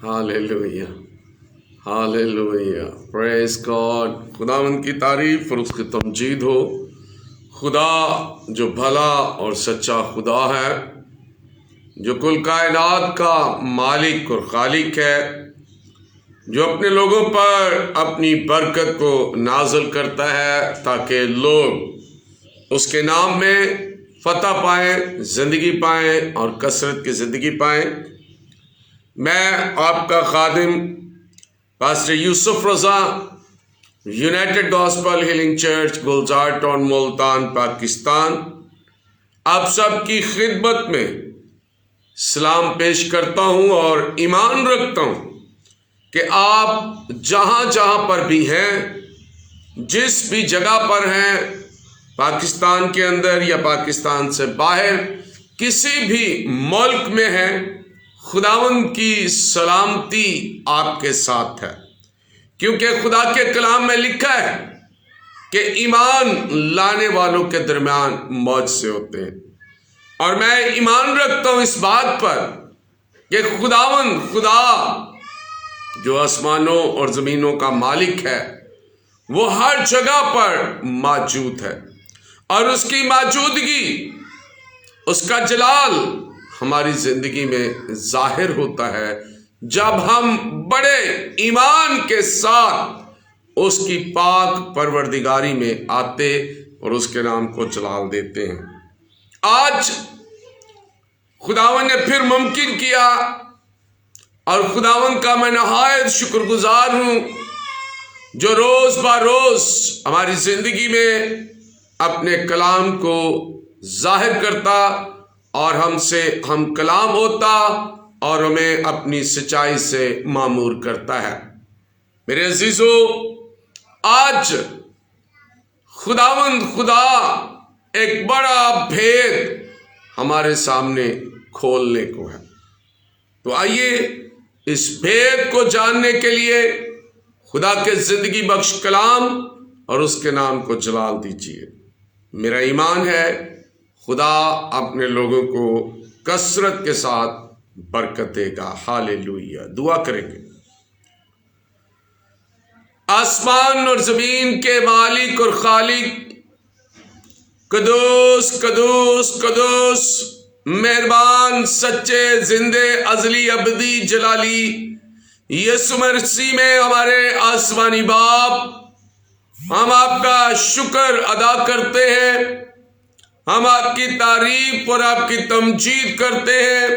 ہاللیلویہ، ہاللیلویہ، پریز God. خداوند کی تعریف اور اس کی تمجید ہو۔ خدا جو بھلا اور سچا خدا ہے، جو کل کائنات کا مالک اور خالق ہے، جو اپنے لوگوں پر اپنی برکت کو نازل کرتا ہے تاکہ لوگ اس کے نام میں فتح پائیں، زندگی پائیں اور کثرت کی زندگی پائیں۔ میں آپ کا خادم پاسٹر یوسف رضا، یونائٹڈ گاسپل ہیلنگ چرچ گلزار ٹاؤن ملتان پاکستان، آپ سب کی خدمت میں سلام پیش کرتا ہوں اور ایمان رکھتا ہوں کہ آپ جہاں جہاں پر بھی ہیں، جس بھی جگہ پر ہیں، پاکستان کے اندر یا پاکستان سے باہر کسی بھی ملک میں ہیں، خداوند کی سلامتی آپ کے ساتھ ہے، کیونکہ خدا کے کلام میں لکھا ہے کہ ایمان لانے والوں کے درمیان معجزے ہوتے ہیں۔ اور میں ایمان رکھتا ہوں اس بات پر کہ خدا جو آسمانوں اور زمینوں کا مالک ہے، وہ ہر جگہ پر موجود ہے، اور اس کی موجودگی، اس کا جلال ہماری زندگی میں ظاہر ہوتا ہے جب ہم بڑے ایمان کے ساتھ اس کی پاک پروردگاری میں آتے اور اس کے نام کو جلال دیتے ہیں۔ آج خداوند نے پھر ممکن کیا، اور خداوند کا میں نہایت شکر گزار ہوں، جو روز بروز ہماری زندگی میں اپنے کلام کو ظاہر کرتا اور ہم کلام ہوتا اور ہمیں اپنی سچائی سے معمور کرتا ہے۔ میرے عزیزو، آج خدا ایک بڑا بھید ہمارے سامنے کھولنے کو ہے۔ تو آئیے اس بھید کو جاننے کے لیے خدا کے زندگی بخش کلام اور اس کے نام کو جلال دیجیے۔ میرا ایمان ہے خدا اپنے لوگوں کو کثرت کے ساتھ برکت دے گا۔ ہاللیلویہ۔ دعا کریں گے۔ آسمان اور زمین کے مالک اور خالق، قدوس قدوس قدوس، مہربان، سچے، زندے، ازلی، ابدی، جلالی، یسوع مسیح میں ہمارے آسمانی باپ، ہم آپ کا شکر ادا کرتے ہیں، ہم آپ کی تعریف اور آپ کی تمجید کرتے ہیں،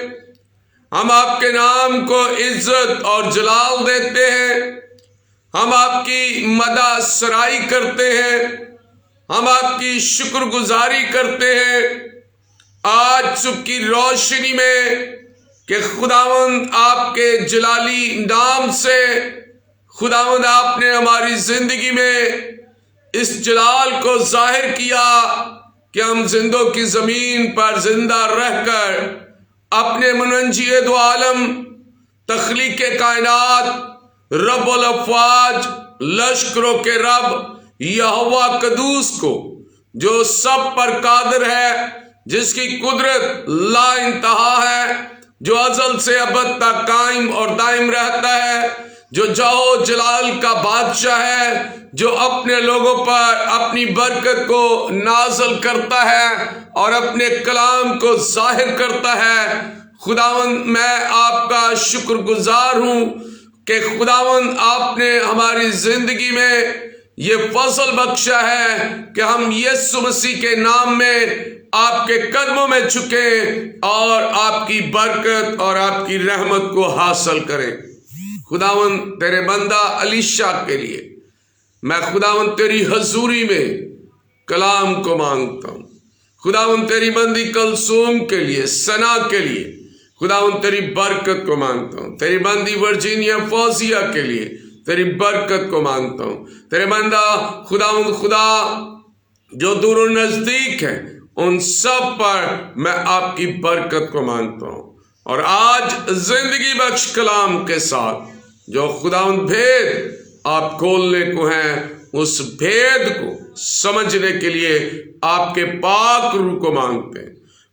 ہم آپ کے نام کو عزت اور جلال دیتے ہیں، ہم آپ کی مدح سرائی کرتے ہیں، ہم آپ کی شکر گزاری کرتے ہیں آج صبح کی روشنی میں کہ خداوند آپ کے جلالی نام سے، خداوند آپ نے ہماری زندگی میں اس جلال کو ظاہر کیا کہ ہم زندوں کی زمین پر زندہ رہ کر اپنے منجی دو عالم، تخلیق کائنات، رب الافواج، لشکروں کے رب یہوہ قدوس کو، جو سب پر قادر ہے، جس کی قدرت لا انتہا ہے، جو ازل سے ابد تک قائم اور دائم رہتا ہے، جو جاہ جلال کا بادشاہ ہے، جو اپنے لوگوں پر اپنی برکت کو نازل کرتا ہے اور اپنے کلام کو ظاہر کرتا ہے۔ خداوند، میں آپ کا شکر گزار ہوں کہ خداوند آپ نے ہماری زندگی میں یہ فضل بخشا ہے کہ ہم یسوع مسیح کے نام میں آپ کے قدموں میں جھکیں اور آپ کی برکت اور آپ کی رحمت کو حاصل کریں۔ خداوند، تیرے بندہ علیشا کے لیے میں خداوند تیری حضوری میں کلام کو مانگتا ہوں۔ خداوند تیری بندی کلثوم کے لیے، ثنا کے لیے خداوند تیری برکت کو مانگتا ہوں۔ تیری بندی ورجینیا فوزیہ کے لیے تیری برکت کو مانگتا ہوں۔ تیرے بندہ خداوند، خدا جو دور و نزدیک ہیں، ان سب پر میں آپ کی برکت کو مانگتا ہوں۔ اور آج زندگی بخش کلام کے ساتھ جو خداوند بھید آپ کھولنے کو ہیں، اس بھید کو سمجھنے کے لیے آپ کے پاک روح کو مانگتے ہیں۔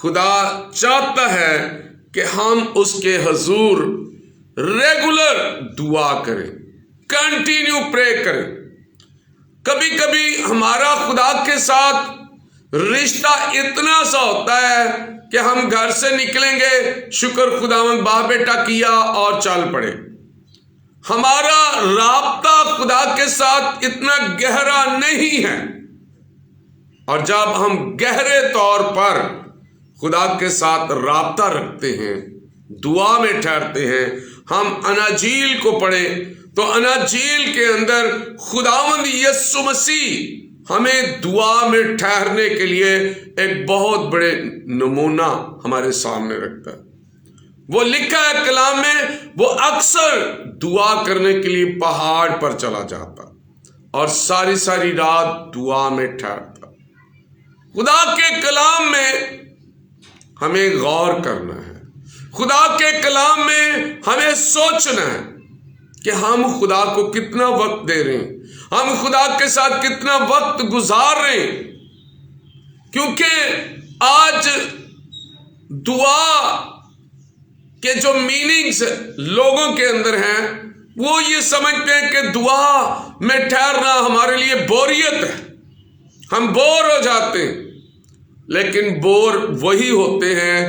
خدا چاہتا ہے کہ ہم اس کے حضور ریگولر دعا کریں، کنٹینیو پرے کریں۔ کبھی کبھی ہمارا خدا کے ساتھ رشتہ اتنا سا ہوتا ہے کہ ہم گھر سے نکلیں گے، شکر خداوند باپ بیٹا کیا اور چل پڑے۔ ہمارا رابطہ خدا کے ساتھ اتنا گہرا نہیں ہے، اور جب ہم گہرے طور پر خدا کے ساتھ رابطہ رکھتے ہیں، دعا میں ٹھہرتے ہیں، ہم اناجیل کو پڑھیں تو اناجیل کے اندر خداوند یسوع مسیح ہمیں دعا میں ٹھہرنے کے لیے ایک بہت بڑے نمونہ ہمارے سامنے رکھتا ہے۔ وہ لکھا ہے کلام میں، وہ اکثر دعا کرنے کے لیے پہاڑ پر چلا جاتا اور ساری ساری رات دعا میں ٹھہرتا۔ خدا کے کلام میں ہمیں غور کرنا ہے، خدا کے کلام میں ہمیں سوچنا ہے کہ ہم خدا کو کتنا وقت دے رہے ہیں، ہم خدا کے ساتھ کتنا وقت گزار رہے ہیں۔ کیونکہ آج دعا کے جو میننگز لوگوں کے اندر ہیں، وہ یہ سمجھتے ہیں کہ دعا میں ٹھہرنا ہمارے لیے بوریت ہے، ہم بور ہو جاتے ہیں۔ لیکن بور وہی ہوتے ہیں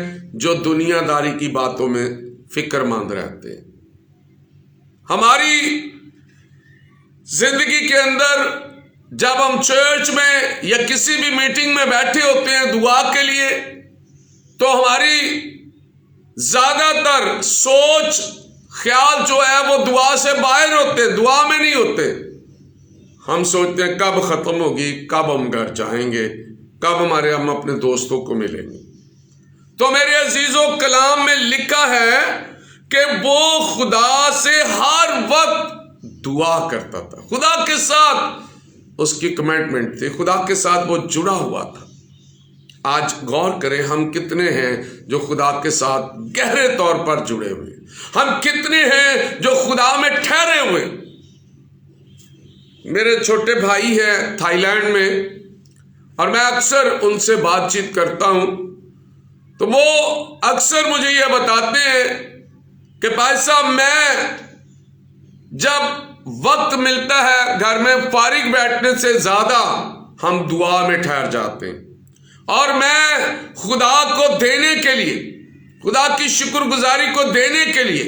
جو دنیا داری کی باتوں میں فکر مند رہتے ہیں۔ ہماری زندگی کے اندر جب ہم چرچ میں یا کسی بھی میٹنگ میں بیٹھے ہوتے ہیں دعا کے لیے، تو ہماری زیادہ تر سوچ خیال جو ہے وہ دعا سے باہر ہوتے، دعا میں نہیں ہوتے۔ ہم سوچتے ہیں کب ختم ہوگی، کب ہم گھر جائیں گے، کب ہم اپنے دوستوں کو ملیں گے۔ تو میرے عزیزو، کلام میں لکھا ہے کہ وہ خدا سے ہر وقت دعا کرتا تھا، خدا کے ساتھ اس کی کمٹمنٹ تھی، خدا کے ساتھ وہ جڑا ہوا تھا۔ آج غور کریں، ہم کتنے ہیں جو خدا کے ساتھ گہرے طور پر جڑے ہوئے، ہم کتنے ہیں جو خدا میں ٹھہرے ہوئے۔ میرے چھوٹے بھائی ہیں تھائی لینڈ میں، اور میں اکثر ان سے بات چیت کرتا ہوں، تو وہ اکثر مجھے یہ بتاتے ہیں کہ بھائی صاحب، میں جب وقت ملتا ہے گھر میں فارغ بیٹھنے سے زیادہ ہم دعا میں ٹھہر جاتے ہیں، اور میں خدا کو دینے کے لیے، خدا کی شکر گزاری کو دینے کے لیے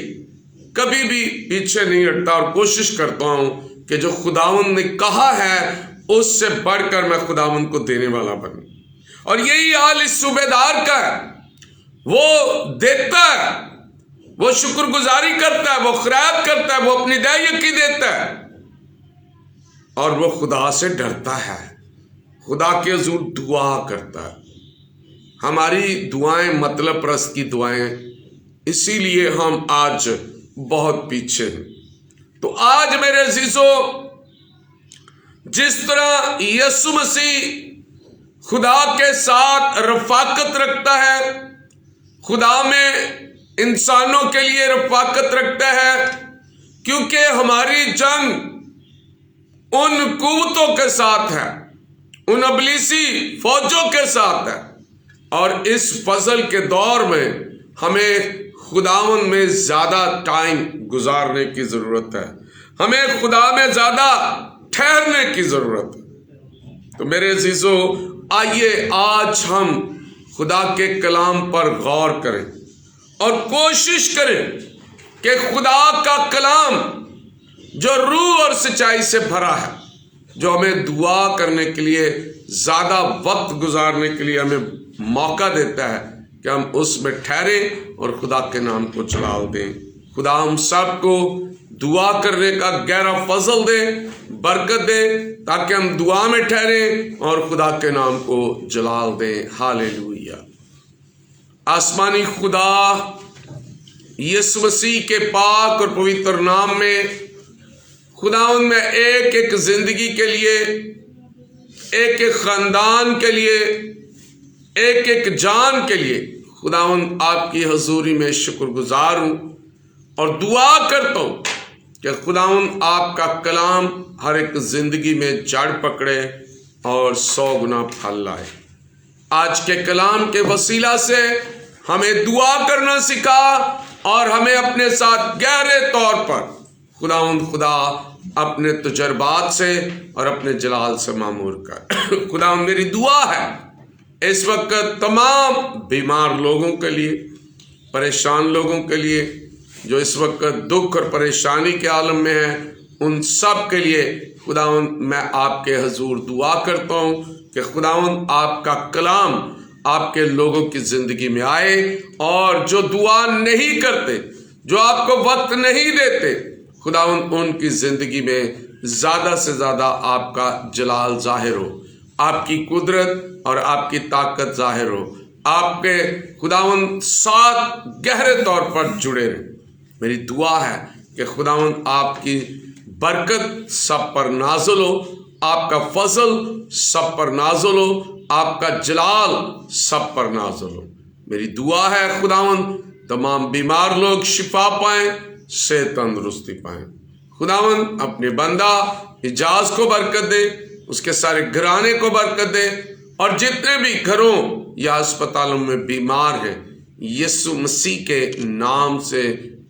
کبھی بھی پیچھے نہیں ہٹتا، اور کوشش کرتا ہوں کہ جو خداوند نے کہا ہے اس سے بڑھ کر میں خداوند کو دینے والا بنوں۔ اور یہی حال اس صوبے دار کا ہے، وہ دیتا ہے، وہ شکر گزاری کرتا ہے، وہ خیرات کرتا ہے، وہ اپنی دہیکی دیتا ہے، اور وہ خدا سے ڈرتا ہے، خدا کے حضور دعا کرتا ہے۔ ہماری دعائیں مطلب پرست کی دعائیں، اسی لیے ہم آج بہت پیچھے ہیں۔ تو آج میرے عزیزو، جس طرح یسوع مسیح خدا کے ساتھ رفاقت رکھتا ہے، خدا میں انسانوں کے لیے رفاقت رکھتا ہے، کیونکہ ہماری جنگ ان قوتوں کے ساتھ ہے، ان ابلیسی فوجوں کے ساتھ ہے، اور اس فضل کے دور میں ہمیں خداوند میں زیادہ ٹائم گزارنے کی ضرورت ہے، ہمیں خدا میں زیادہ ٹھہرنے کی ضرورت ہے۔ تو میرے عزیزو، آئیے آج ہم خدا کے کلام پر غور کریں اور کوشش کریں کہ خدا کا کلام جو روح اور سچائی سے بھرا ہے، جو ہمیں دعا کرنے کے لیے، زیادہ وقت گزارنے کے لیے ہمیں موقع دیتا ہے، کہ ہم اس میں ٹھہریں اور خدا کے نام کو جلال دیں۔ خدا ہم سب کو دعا کرنے کا گہرا فضل دے، برکت دے، تاکہ ہم دعا میں ٹھہریں اور خدا کے نام کو جلال دیں۔ ہاللیلویہ۔ آسمانی خدا یسوع مسیح کے پاک اور پوتر نام میں، خداوند میں ایک ایک زندگی کے لیے، ایک ایک خاندان کے لیے، ایک ایک جان کے لیے خداوند آپ کی حضوری میں شکر گزار ہوں، اور دعا کرتا ہوں کہ خداوند آپ کا کلام ہر ایک زندگی میں جڑ پکڑے اور 100 گنا پھل لائے۔ آج کے کلام کے وسیلہ سے ہمیں دعا کرنا سکھا اور ہمیں اپنے ساتھ گہرے طور پر خدا اپنے تجربات سے اور اپنے جلال سے معمور کر۔ خدا میری دعا ہے اس وقت تمام بیمار لوگوں کے لیے، پریشان لوگوں کے لیے جو اس وقت دکھ اور پریشانی کے عالم میں ہیں، ان سب کے لیے خداوند میں آپ کے حضور دعا کرتا ہوں کہ خداوند آپ کا کلام آپ کے لوگوں کی زندگی میں آئے، اور جو دعا نہیں کرتے، جو آپ کو وقت نہیں دیتے، خداوند ان کی زندگی میں زیادہ سے زیادہ آپ کا جلال ظاہر ہو، آپ کی قدرت اور آپ کی طاقت ظاہر ہو، آپ کے خداوند ساتھ گہرے طور پر جڑے رہیں۔ میری دعا ہے کہ خداوند آپ کی برکت سب پر نازل ہو، آپ کا فضل سب پر نازل ہو، آپ کا جلال سب پر نازل ہو۔ میری دعا ہے خداوند تمام بیمار لوگ شفا پائیں، صحت تندرستی پائیں۔ خداوند اپنے بندہ اجاز کو برکت دے، اس کے سارے گھرانے کو برکت دے، اور جتنے بھی گھروں یا اسپتالوں میں بیمار ہیں، یسوع مسیح کے نام سے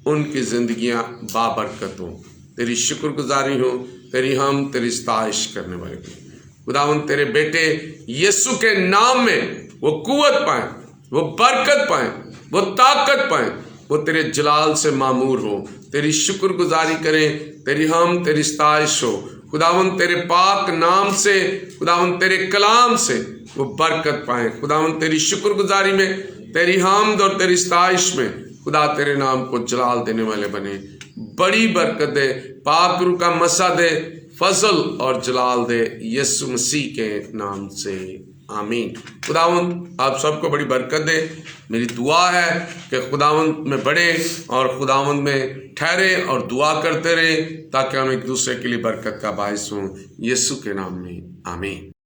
ان کی زندگیاں بابرکت ہوں۔ تیری شکر گزاری ہوں، تیری ہم تیری ستائش کرنے والے ہوں۔ خداوند تیرے بیٹے یسوع کے نام میں وہ قوت پائیں، وہ برکت پائیں، وہ طاقت پائیں، وہ تیرے جلال سے معمور ہو، تیری شکر گزاری کریں، تیری ہم تیری ستائش ہو۔ خداوند تیرے پاک نام سے، خداوند تیرے کلام سے وہ برکت پائیں۔ خداوند تیری شکر گزاری میں، تیری حمد اور تیری ستائش میں خدا تیرے نام کو جلال دینے والے بنے۔ بڑی برکت دے، پاک روح کا مسا دے، فضل اور جلال دے، یسوع مسیح کے نام سے آمین۔ خداوند آپ سب کو بڑی برکت دے۔ میری دعا ہے کہ خداوند میں بڑھے اور خداوند میں ٹھہرے اور دعا کرتے رہیں، تاکہ ہم ایک دوسرے کے لیے برکت کا باعث ہوں۔ یسوع کے نام میں آمین۔